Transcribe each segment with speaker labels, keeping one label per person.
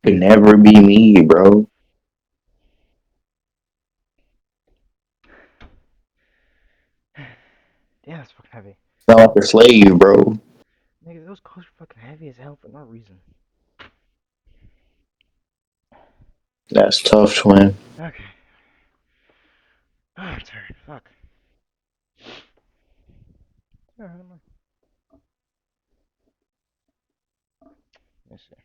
Speaker 1: Could never be me, bro.
Speaker 2: Yeah, it's fucking heavy.
Speaker 1: Sound like a slave, bro.
Speaker 2: Nigga, those clothes are fucking heavy as hell for no reason.
Speaker 1: That's tough, twin.
Speaker 2: Okay. Oh, I'm tired. Fuck. Alright, am Let's see.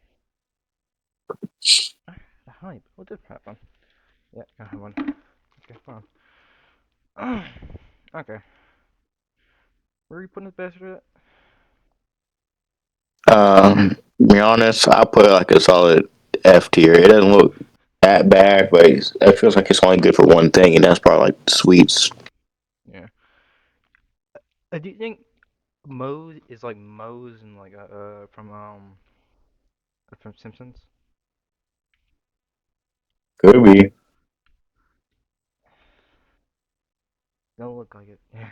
Speaker 2: The hype. What did happen? Yeah, I have one. Okay, fine. Okay. Where are you putting this bastard
Speaker 1: To be honest, I put like a solid F tier. It doesn't look that bad, but it feels like it's only good for one thing, and that's probably like sweets.
Speaker 2: at? Yeah. Do you think Moe's is like Moe's and like from Simpsons?
Speaker 1: Could be.
Speaker 2: Don't look like it. Yeah.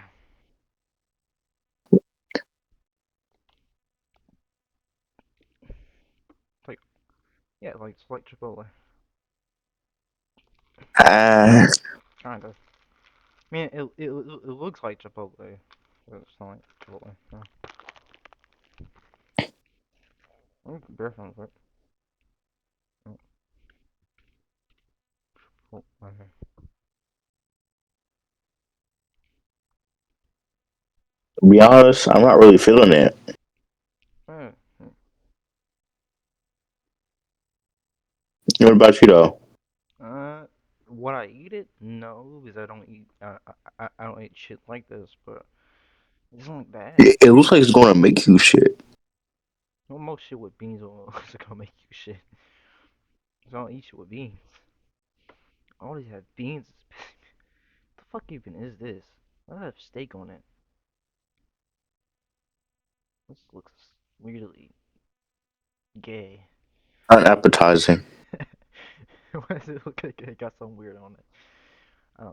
Speaker 2: It's like yeah, like it's like Chipotle.
Speaker 1: Ah,
Speaker 2: Kind of. I mean, it looks like Chipotle, but it's not like Chipotle. No. I'm barefoot, right? Oh, okay.
Speaker 1: to be honest, I'm not really feeling it.
Speaker 2: Uh,
Speaker 1: What about you though?
Speaker 2: uh, would I eat it? No, because I don't eat. I don't eat shit like this, but it doesn't look bad.
Speaker 1: It looks like it's going to make you shit.
Speaker 2: Well, most shit with beans will is gonna make you shit. So I don't eat shit with beans. All these have beans. What the fuck even is this? Why do I have steak on it? This looks weirdly gay.
Speaker 1: Unappetizing.
Speaker 2: Why does it look like it got some weird on it? Uh,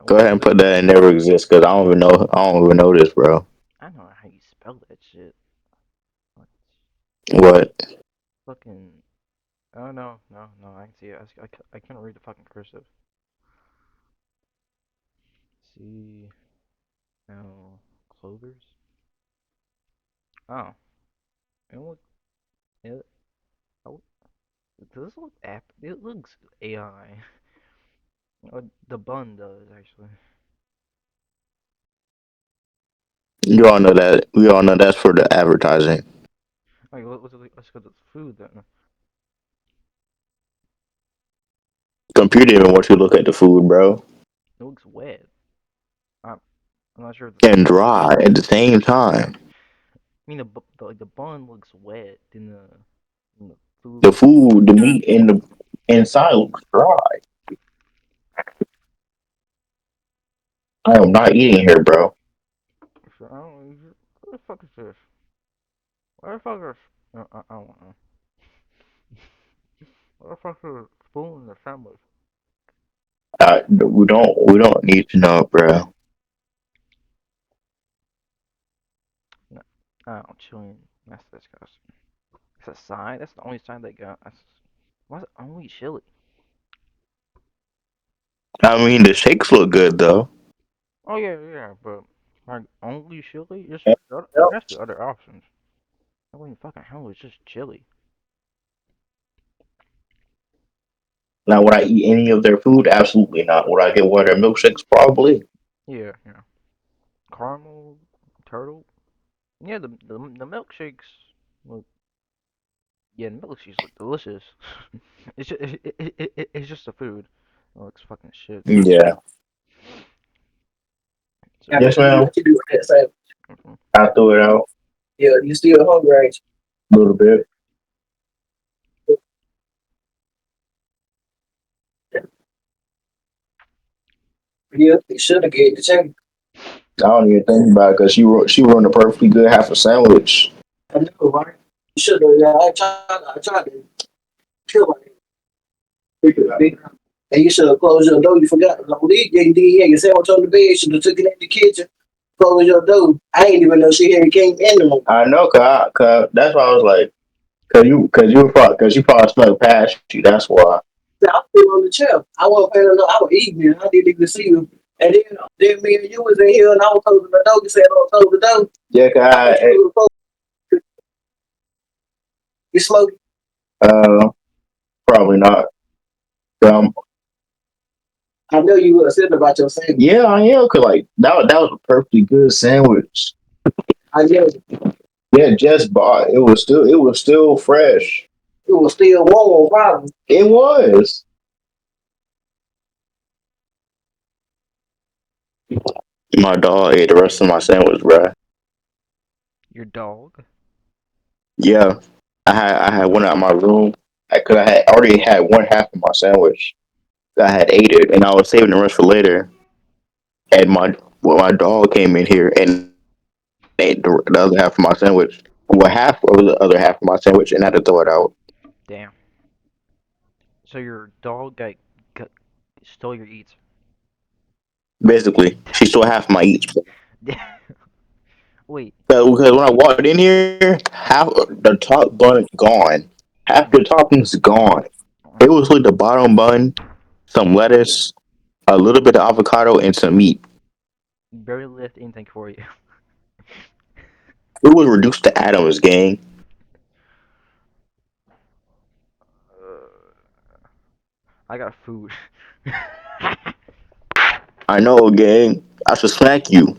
Speaker 1: Go
Speaker 2: what
Speaker 1: ahead
Speaker 2: is
Speaker 1: and
Speaker 2: it?
Speaker 1: put that in never exists because I don't even know. I don't even know this, bro.
Speaker 2: I don't know how you spell that shit. What?
Speaker 1: What?
Speaker 2: Fucking. Oh no, no, no! I can see it. I couldn't read the fucking cursive. See now clovers. Oh, it look. It, oh, does this look app? It looks AI. The bun does actually.
Speaker 1: You all know that. We all know that's for the advertising.
Speaker 2: Like, let's go to the food then.
Speaker 1: Computer even want you to look at the food, bro,
Speaker 2: It looks wet. I'm, I'm not sure if
Speaker 1: and dry at the same time.
Speaker 2: I mean, the bun looks wet, in the food
Speaker 1: The
Speaker 2: looks.
Speaker 1: food, the meat, and the inside looks dry. I am not eating here, bro.
Speaker 2: I don't. What the fuck is this? What the fuck is? I don't know. What the fuck is a spoon in the sandwich?
Speaker 1: We don't need to know, bro.
Speaker 2: No, I don't chewing. That's disgusting. It's a side. That's the only side they got. Why's it only chili?
Speaker 1: I mean, the shakes look good though.
Speaker 2: Oh yeah, yeah, but like only chili?
Speaker 1: Yep.
Speaker 2: There has to be other options. I wouldn't fucking hell. It's just chili.
Speaker 1: Now, would I eat any of their food? Absolutely not. Would I get one of their milkshakes? Probably.
Speaker 2: Yeah, yeah. Caramel turtle. Yeah, the milkshakes look. Yeah, the milkshakes look delicious. It's just the food. It looks fucking shit.
Speaker 1: Yeah.
Speaker 2: So,
Speaker 1: Yes, ma'am. What you do with that sandwich?
Speaker 2: mhm.
Speaker 1: I threw it out. Yeah, you still hungry, ain't you? A little bit. Yeah, you should have gave the chicken. I don't even think about it because she run a perfectly good half a sandwich. I know, right? You should have. Yeah, I tried to kill her. And you should have closed your door. You forgot. Don't leave. You did. Yeah, your sandwich on the bed. You should have took it in the kitchen. Close your door. I ain't even know she had came in the room. I know, cause that's why I was like, cause you probably smelled past you. That's why. I was still on the chair. I wasn't paying enough. I was eating it. I didn't even see you. And then me and you was in here, and I was closing the door. You said, "Oh, close the door." Yeah, you smoking? Probably not. Um, I know you were upset about your sandwich. Yeah, I am. Cause like that was a perfectly good sandwich. I know. Yeah, just bought. It was still fresh. It was still warm, probably. It was. My dog ate the rest of my sandwich, bruh.
Speaker 2: Your dog?
Speaker 1: Yeah, I had one out of my room. Cause I had already had one half of my sandwich. I had ate it, and I was saving the rest for later. And my dog came in here and ate the other half of my sandwich. Well, half of the other half of my sandwich, and I had to throw it out.
Speaker 2: Damn. So your dog got stole your eats.
Speaker 1: Basically, she stole half of my eats.
Speaker 2: Wait.
Speaker 1: Because when I walked in here, half the top bun is gone. Half the topping's gone. It was like the bottom bun, some lettuce, a little bit of avocado, and some meat.
Speaker 2: Barely left anything for you.
Speaker 1: It was reduced to atoms, gang.
Speaker 2: I got food.
Speaker 1: I know, gang. I should smack you.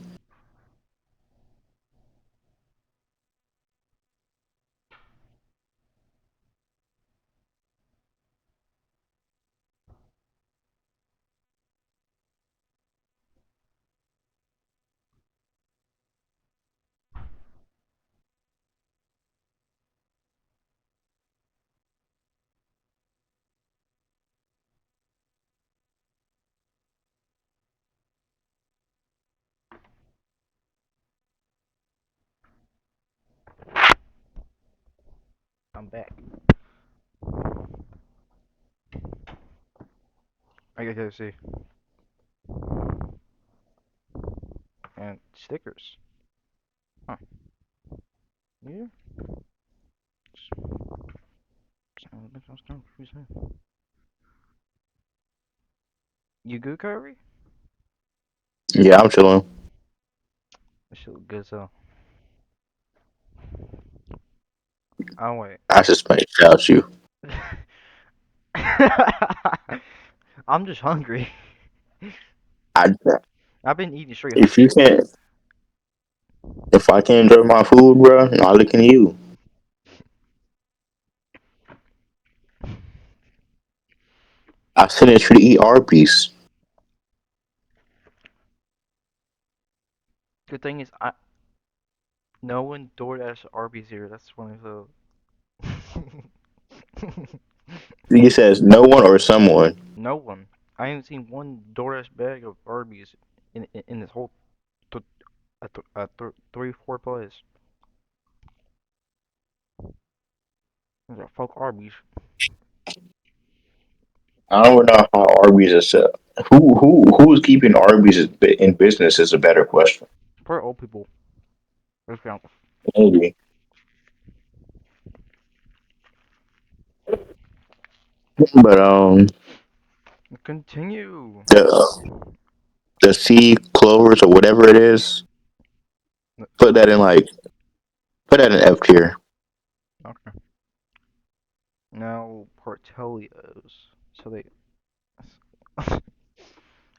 Speaker 2: I'm back. I got KFC and stickers. Huh. Yeah. You good, Curry?
Speaker 1: Yeah, I'm chilling.
Speaker 2: That shit look good, so. Oh, wait.
Speaker 1: I should smack out you.
Speaker 2: I'm just hungry.
Speaker 1: I
Speaker 2: I've been eating straight
Speaker 1: if you
Speaker 2: hungry.
Speaker 1: can't if I can't enjoy my food, bro, I'm looking at you. I sent you to eat Arby's.
Speaker 2: Good thing is, no one DoorDash Arby's here. That's one of the.
Speaker 1: He says no one or someone.
Speaker 2: No one. I haven't seen one DoorDash bag of Arby's in this whole 3 4 plays. These are fuck Arby's.
Speaker 1: I don't know how Arby's is set. Who's keeping Arby's in business is a better question.
Speaker 2: For old people. Let's count.
Speaker 1: Maybe, but
Speaker 2: Continue.
Speaker 1: the the sea clovers or whatever it is, put that in like put that in F tier.
Speaker 2: Okay. Now Portolios. So they.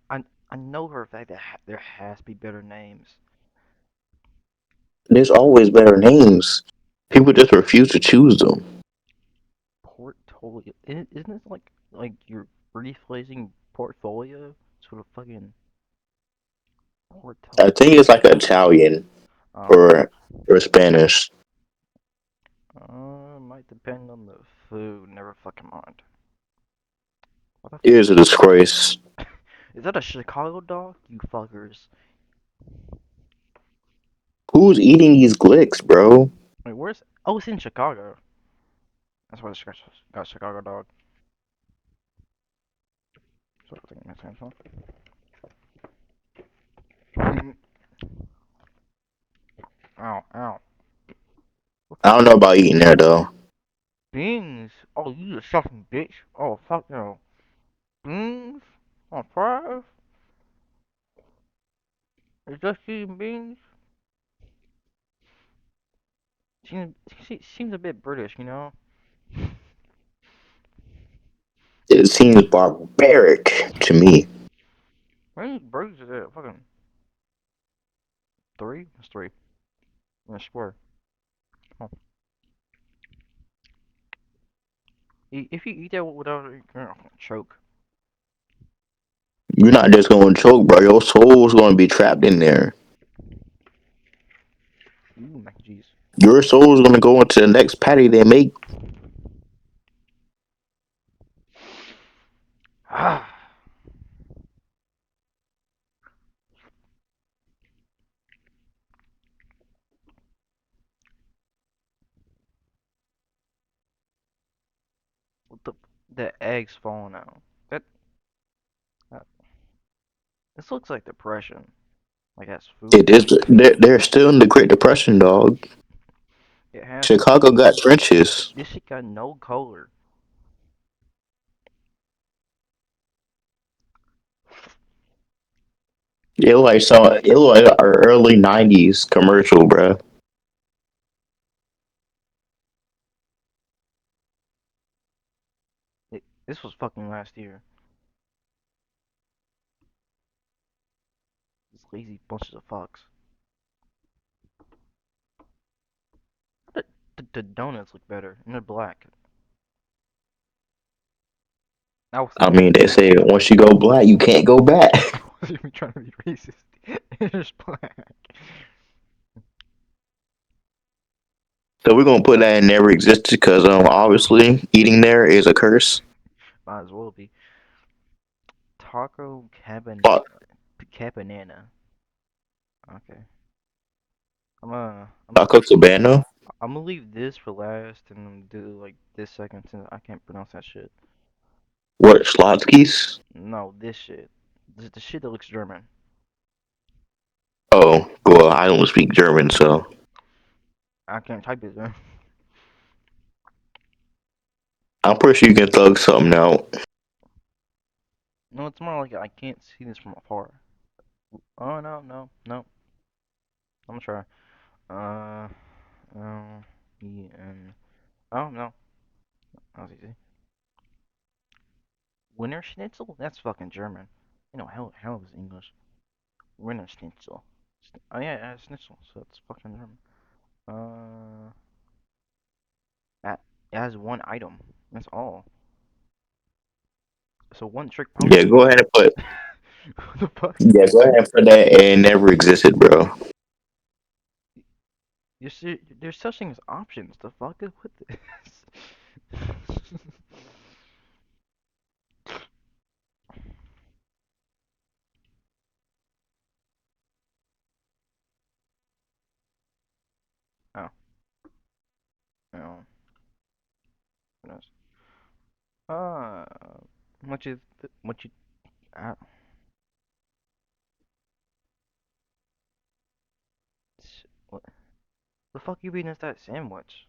Speaker 2: I know for a fact that there has to be better names.
Speaker 1: There's always better names. People just refuse to choose them.
Speaker 2: Portfolio. Isn't this like you're rephrasing portfolio? Sort of fucking
Speaker 1: I
Speaker 2: portfolio.
Speaker 1: think it's like Italian
Speaker 2: Okay.
Speaker 1: or Spanish.
Speaker 2: Might depend on the food. Never fucking mind. What the
Speaker 1: It is a disgrace.
Speaker 2: Is that a Chicago dog? You fuckers.
Speaker 1: Who's eating these glicks, bro?
Speaker 2: Wait, where's? Oh, it's in Chicago. That's why it's got Chicago dog. So I think it makes sense, huh? Ow, ow.
Speaker 1: I don't know about eating there though.
Speaker 2: Beans? Oh, you disgusting bitch. Oh, fuck no. Beans? On fries? Is just eating beans? Seems, seems a bit British, you know?
Speaker 1: It seems barbaric to me.
Speaker 2: How many burgers is that? Fucking three? That's three. In a square. Oh. If you eat that without it, you're gonna choke.
Speaker 1: You're not just gonna choke, bro. Your soul's gonna be trapped in there.
Speaker 2: Ooh, mac and cheese.
Speaker 1: Your soul's gonna go into the next patty they make.
Speaker 2: Ah. What the eggs falling out. That, that this looks like depression. Like that's
Speaker 1: It
Speaker 2: food.
Speaker 1: is. They're still in the Great Depression, dog.
Speaker 2: It has to be.
Speaker 1: Chicago got trenches.
Speaker 2: This shit got no color.
Speaker 1: It looked like our early '90s commercial, bro.
Speaker 2: This was fucking last year. These lazy bunches of fucks. The donuts look better, and they're black. I was
Speaker 1: I
Speaker 2: even
Speaker 1: mean, they say once you go black, you can't go back.
Speaker 2: I wasn't even trying to be racist. It's just black.
Speaker 1: So we're gonna put that in never existed because obviously eating there is a curse.
Speaker 2: Might as well be. Taco
Speaker 1: Fuck,
Speaker 2: cabanana. Okay. I'm gonna I'm
Speaker 1: Taco Cabana.
Speaker 2: I'm gonna leave this for last and do like this second since I can't pronounce that shit.
Speaker 1: What Schlotzky's?
Speaker 2: No, this shit. The shit that looks German.
Speaker 1: Oh, well, I don't speak German, so
Speaker 2: I can't type it, man.
Speaker 1: I'm pretty sure you can thug something out.
Speaker 2: No, it's more like I can't see this from afar. Oh no, no, no. I'm gonna try. L E N. Oh no, that was easy. Winter Schnitzel? That's fucking German. You know, hell is English. Winter Schnitzel. Oh yeah, Schnitzel. So it's fucking German. Uh, that it has one item. That's all. So one trick
Speaker 1: Yeah,
Speaker 2: pony.
Speaker 1: go ahead and put.
Speaker 2: What the fuck?
Speaker 1: Yeah, go ahead and put that. It never existed, bro.
Speaker 2: There's such thing as options. The fuck is with this? Oh, no. Who knows? Uh, what you? Uh, what the fuck you eating is that sandwich?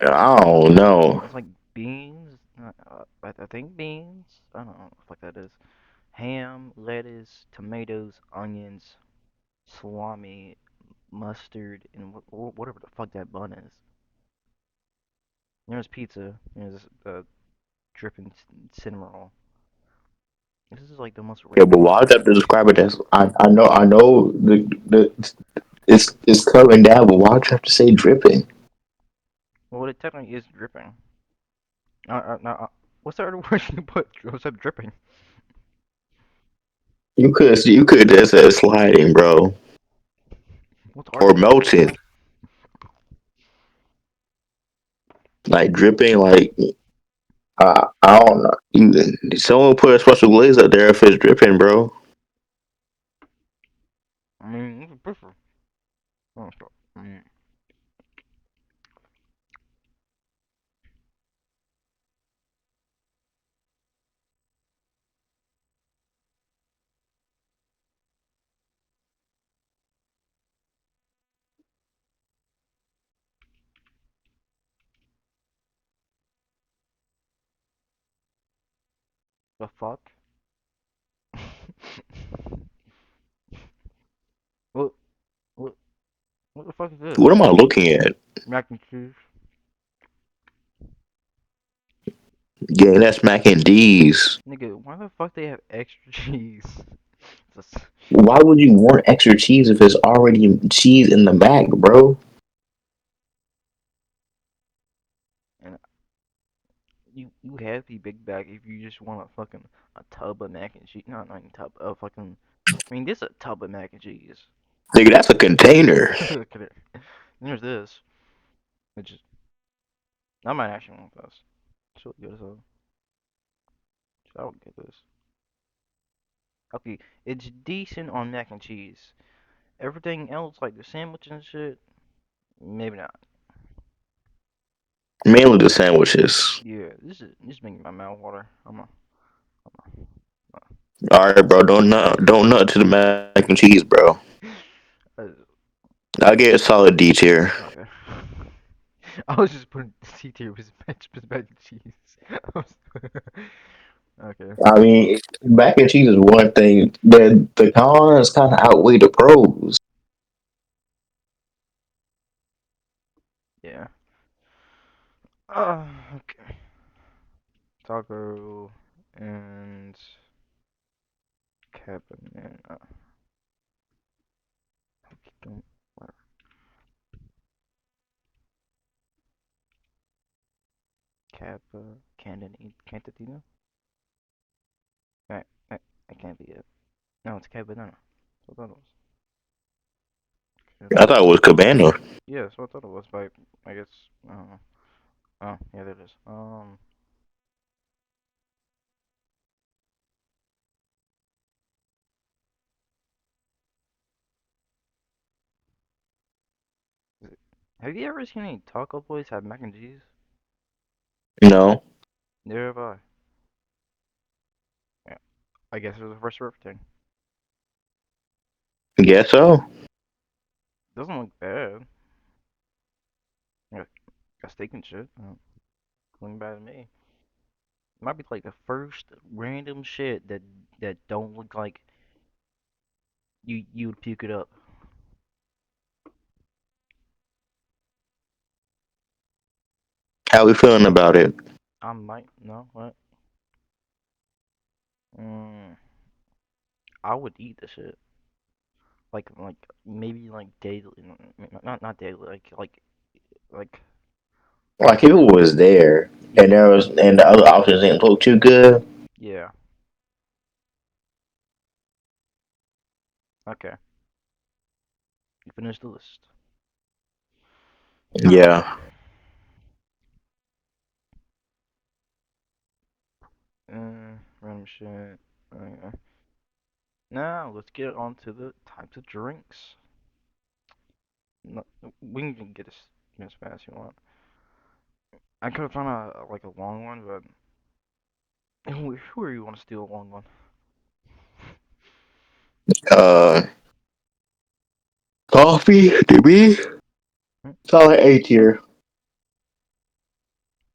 Speaker 1: I don't know.
Speaker 2: It's like beans. I think beans. I don't know what the fuck that is. Ham, lettuce, tomatoes, onions, salami, mustard, and whatever the fuck that bun is. There's pizza. There's dripping cinnamon roll. This is like the most
Speaker 1: Yeah,
Speaker 2: random
Speaker 1: but why
Speaker 2: shit.
Speaker 1: would you have to describe it as? I know the it's coming down, but why would you have to say dripping?
Speaker 2: Well, it technically is dripping. What's the other word you put? What's up dripping?
Speaker 1: You could just say sliding, bro,
Speaker 2: What's
Speaker 1: or
Speaker 2: artificial?
Speaker 1: melting, like dripping, like I don't know. Someone put a special glaze up there if it's dripping, bro.
Speaker 2: I mean, it's different. Oh, stop. The fuck? what what what the fuck is this?
Speaker 1: What am I looking at?
Speaker 2: Mac and cheese.
Speaker 1: Yeah, that's mac and D's.
Speaker 2: Nigga, why the fuck they have extra cheese? Just-
Speaker 1: Why would you want extra cheese if there's already cheese in the mac, bro?
Speaker 2: and you have the big bag if you just want a fucking a tub of mac and cheese. Not a tub of fucking. I mean, this is a tub of mac and cheese.
Speaker 1: Nigga, that's a container.
Speaker 2: Look at it. There's this, which is I might actually want this. It's really good as hell. So I would get this. Okay, it's decent on mac and cheese. Everything else, like the sandwich and shit, maybe not.
Speaker 1: Mainly the sandwiches.
Speaker 2: Yeah, this is making my mouth water.
Speaker 1: All right, bro. Don't nut to the mac and cheese, bro.
Speaker 2: Uh,
Speaker 1: I get a solid D tier.
Speaker 2: okay. I was just putting C tier with mac and cheese. Okay.
Speaker 1: I mean, mac and cheese is one thing. The cons kind of outweigh the pros.
Speaker 2: Yeah. Okay. Taco and cabinet. Don't- Cantina? Right, that can't be it. No, it's cab banana. That's what I thought it was.
Speaker 1: I thought it was Cabana.
Speaker 2: Yeah, that's what I thought it was, but I guess I don't know. Oh, yeah, there it is. Is it, have you ever seen any taco place have mac and cheese?
Speaker 1: No,
Speaker 2: Never have I. Yeah, I guess it was the first for everything.
Speaker 1: guess so.
Speaker 2: Doesn't look bad. Yeah, got steak and shit. Looking bad to me. Might be like the first random shit that don't look like you would puke it up.
Speaker 1: How we feeling about it?
Speaker 2: I might no what? Mm, I would eat the shit. Like maybe like daily, not daily. Like
Speaker 1: Like if it was there and
Speaker 2: yeah,
Speaker 1: the other options didn't look too good.
Speaker 2: yeah. Okay, you finished the list.
Speaker 1: Yeah,
Speaker 2: Random shit. Now let's get on to the types of drinks. No, we can get as fast as you want. I could have found a long one, but who are you want to steal a long one?
Speaker 1: uh, coffee to me
Speaker 2: Hmm?
Speaker 1: solid A tier.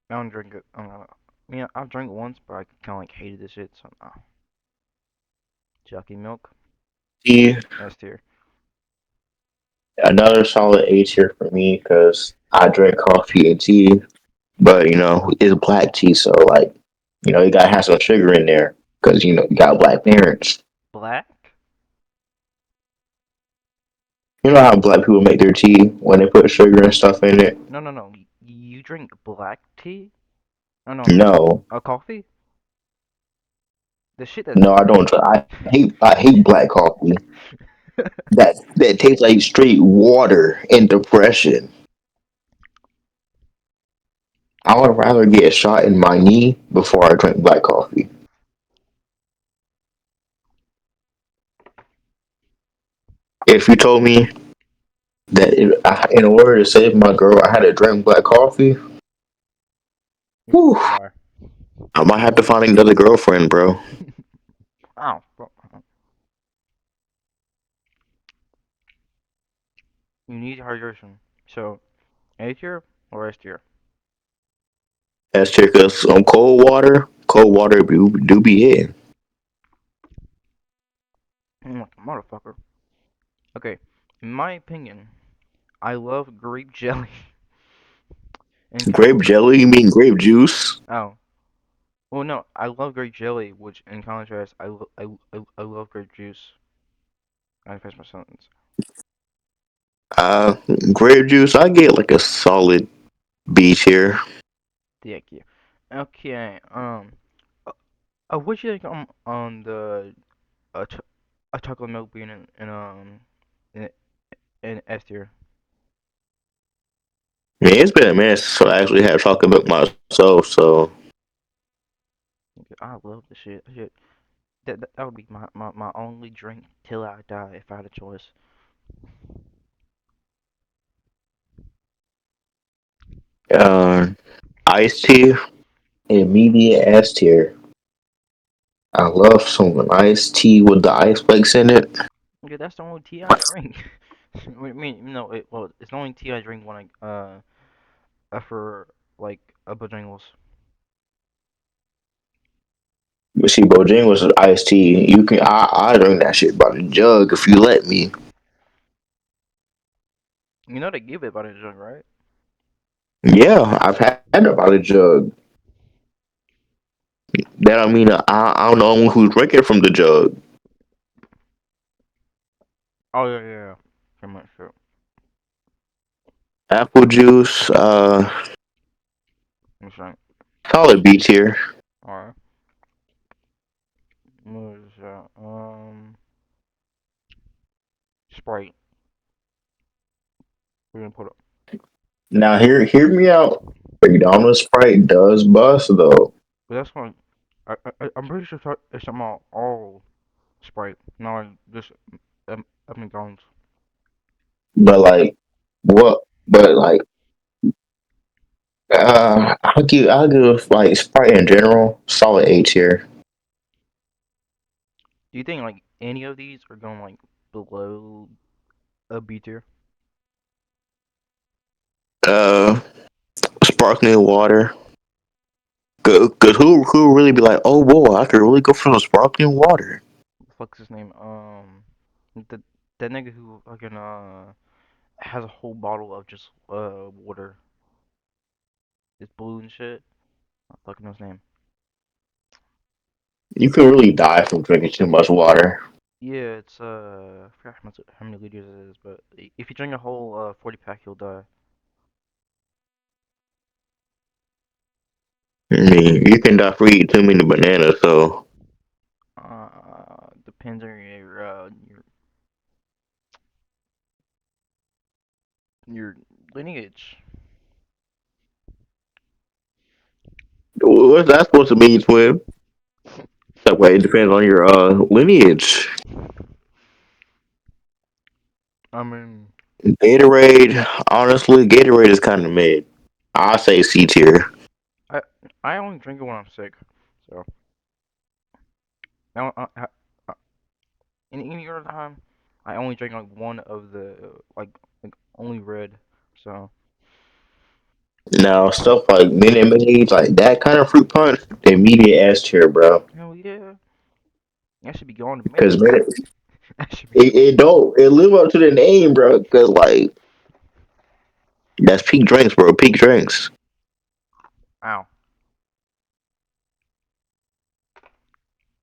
Speaker 2: I don't drink it. I don't know. I mean, I've drank it once, but I kind of like hated this shit. So, Jockey Milk,
Speaker 1: Tea,
Speaker 2: S tier.
Speaker 1: another solid A tier for me because I drink coffee and tea, but it's black tea, so like you gotta have some sugar in there because you got black parents.
Speaker 2: Black?
Speaker 1: You know how black people make their tea when they put sugar and stuff in it.
Speaker 2: No, no, no. You drink black tea? No, no, no.
Speaker 1: No,
Speaker 2: A coffee? The shit that.
Speaker 1: no, I don't. I hate black coffee. That tastes like straight water and depression. I would rather get a shot in my knee before I drink black coffee. If you told me that in order to save my girl, I had to drink black coffee, whew,
Speaker 2: Why?
Speaker 1: I might have to find another girlfriend, bro.
Speaker 2: Oh, you need hydration. So, A tier or S tier?
Speaker 1: That's because some cold water. Cold water do be hitting.
Speaker 2: I'm like a motherfucker. Okay, in my opinion, I love grape jelly. In
Speaker 1: Grape
Speaker 2: contrast,
Speaker 1: jelly? You mean grape juice?
Speaker 2: oh, well, no, I love grape jelly, which in contrast, I love grape juice. I finish my sentence.
Speaker 1: Uh, Grape juice. I get like a solid B tier.
Speaker 2: Thank you. Okay, uh, what you think on the ch chocolate milk being in, in S tier?
Speaker 1: I mean, it's been a minute since I actually had chocolate milk myself, so
Speaker 2: I love the shit. That would be my only drink till I die if I had a choice.
Speaker 1: uh, iced tea, immediate S tier. I love some iced tea with the ice flakes in it.
Speaker 2: Okay, that's the only tea I drink. I mean, no, well, it's the only tea I drink when for like a Bojangles.
Speaker 1: But see, Bojangles is iced tea. You can I drink that shit by the jug if you let me.
Speaker 2: You know they give it by the jug, right?
Speaker 1: Yeah, I've had it by the jug. That I mean, I'm the only one who's drinking from the jug.
Speaker 2: Oh yeah, yeah, yeah. Pretty much true.
Speaker 1: Apple juice,
Speaker 2: That's right.
Speaker 1: solid B tier.
Speaker 2: All right. What is that? Sprite. We're gonna put up.
Speaker 1: Now hear me out. McDonald's Sprite does bust though,
Speaker 2: But that's fine. I'm pretty sure it's talking about all Sprite, not like just McDonald's.
Speaker 1: but like what? But like I'll give like Sprite in general solid A tier.
Speaker 2: Do you think like any of these are going like below a B tier?
Speaker 1: Uh, Sparkling water. Cause who really be like, oh boy, I could really go for some sparkling water.
Speaker 2: What the fuck's his name? The that nigga who fucking has a whole bottle of just water. It's blue and shit. I fucking know his name.
Speaker 1: You can really die from drinking too much water.
Speaker 2: Yeah, it's I forgot how many liters it is, but if you drink a whole 40 pack, you'll die.
Speaker 1: I mean, you can die for eating too many bananas. So
Speaker 2: Depends on your lineage.
Speaker 1: what's that supposed to mean, twin? That way, it depends on your lineage.
Speaker 2: I mean,
Speaker 1: Gatorade, honestly, Gatorade is kind of mid. I say C tier.
Speaker 2: I I only drink it when I'm sick, so I don't, any other time, I only drink like one of the like only red. So
Speaker 1: Now stuff like Minute Maid, like that kind of fruit punch, the immediate S tier, bro.
Speaker 2: hell yeah, that should be going to
Speaker 1: Because
Speaker 2: Minute.
Speaker 1: Minute,
Speaker 2: That should be
Speaker 1: it don't it live up to the name, bro. Because like that's peak drinks, bro. Peak drinks.
Speaker 2: ow,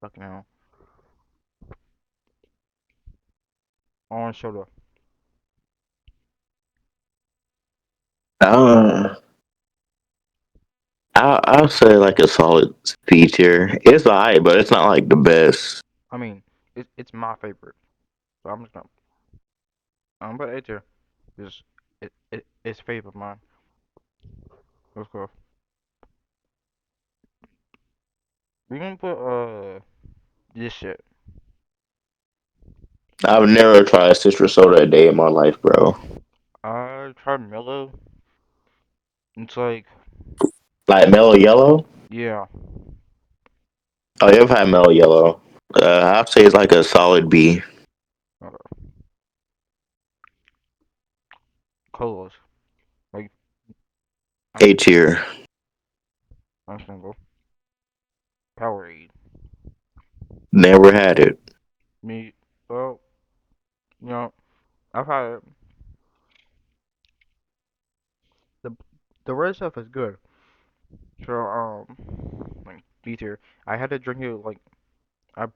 Speaker 2: fucking hell, orange soda.
Speaker 1: Uh, I'll say like a solid C tier. It's alright, but it's not like the best.
Speaker 2: I mean, it's my favorite, so I'm just gonna but A tier. Just it's favorite of mine. Let's go. We gonna put this shit.
Speaker 1: I've never tried citrus soda a day in my life, bro.
Speaker 2: I tried Mellow. It's like
Speaker 1: Like mellow yellow.
Speaker 2: yeah,
Speaker 1: Oh, you ever had mellow yellow? I'd say it's like a solid B.
Speaker 2: uh, colas. Like
Speaker 1: A
Speaker 2: I'm
Speaker 1: tier.
Speaker 2: I'm single. Powerade.
Speaker 1: Never had it.
Speaker 2: Me, well, you know, I've had it. The the red stuff is good. So like B tier. I had to drink it like I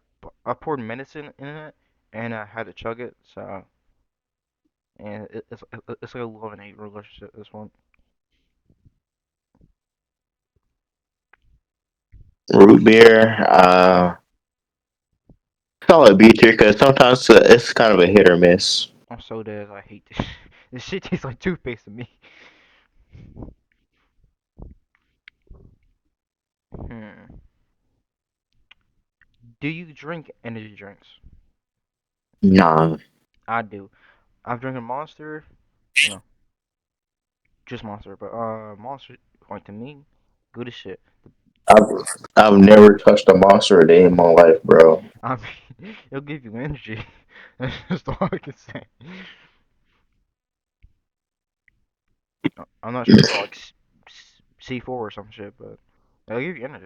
Speaker 2: I poured medicine in it and I had to chug it. So and it's like a love and hate relationship. This one.
Speaker 1: Root beer, call it B tier because sometimes it's kind of a hit or miss.
Speaker 2: I'm so dead. I hate this. This shit tastes like toothpaste to me. Hmm. Do you drink energy drinks?
Speaker 1: Nah,
Speaker 2: I do. I've drinking Monster. No, just Monster. But Monster, like to me, good as shit.
Speaker 1: I've, I've never touched a monster a day in my life, bro.
Speaker 2: I mean, it'll give you energy. That's just all I can say. I'm not sure about like C4 or some shit, but it'll give you energy.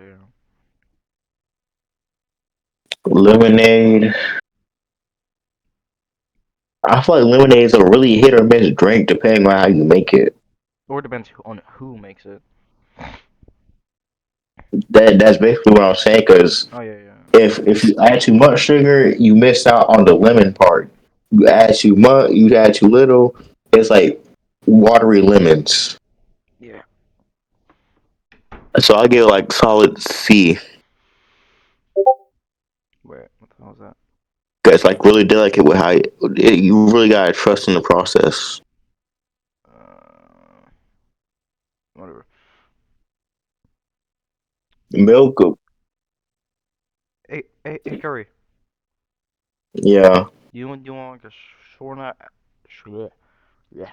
Speaker 1: Lemonade. I feel like lemonade is a really hit or miss drink depending on how you make it.
Speaker 2: Or it depends on who makes it.
Speaker 1: That's basically what I'm saying. Because
Speaker 2: Oh yeah, yeah,
Speaker 1: if you add too much sugar, you miss out on the lemon part. You add too much, you add too little. It's like watery lemons.
Speaker 2: yeah.
Speaker 1: So I give it like solid C.
Speaker 2: Wait, what the hell is that?
Speaker 1: It's like really delicate with how you really gotta trust in the process.
Speaker 2: Uh, Whatever.
Speaker 1: Milk,
Speaker 2: Hey, Curry.
Speaker 1: yeah,
Speaker 2: Do you want like a short night? Short, yeah.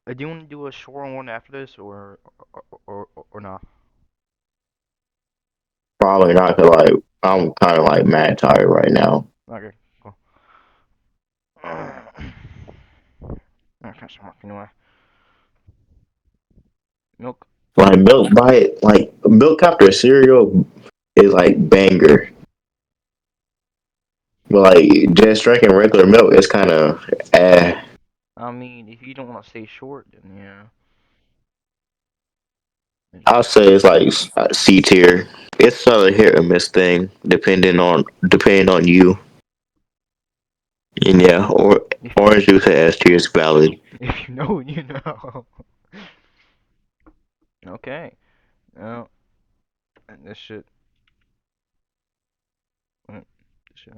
Speaker 2: Do you want to do a short one after this, or not?
Speaker 1: probably not. Cause like I'm kind of like mad tired right now.
Speaker 2: Okay, cool. Okay, smart. Anyway, milk.
Speaker 1: Like milk bite, like milk after cereal is like banger. But like just drinking regular milk is kind of eh.
Speaker 2: I mean, if you don't want to stay short, then yeah.
Speaker 1: I'll say it's like C tier. It's not a hit or miss thing, depending on you. And yeah, or
Speaker 2: If
Speaker 1: orange juice at S tier is valid.
Speaker 2: if you know, you know. Okay. Now, and this shit. This shit.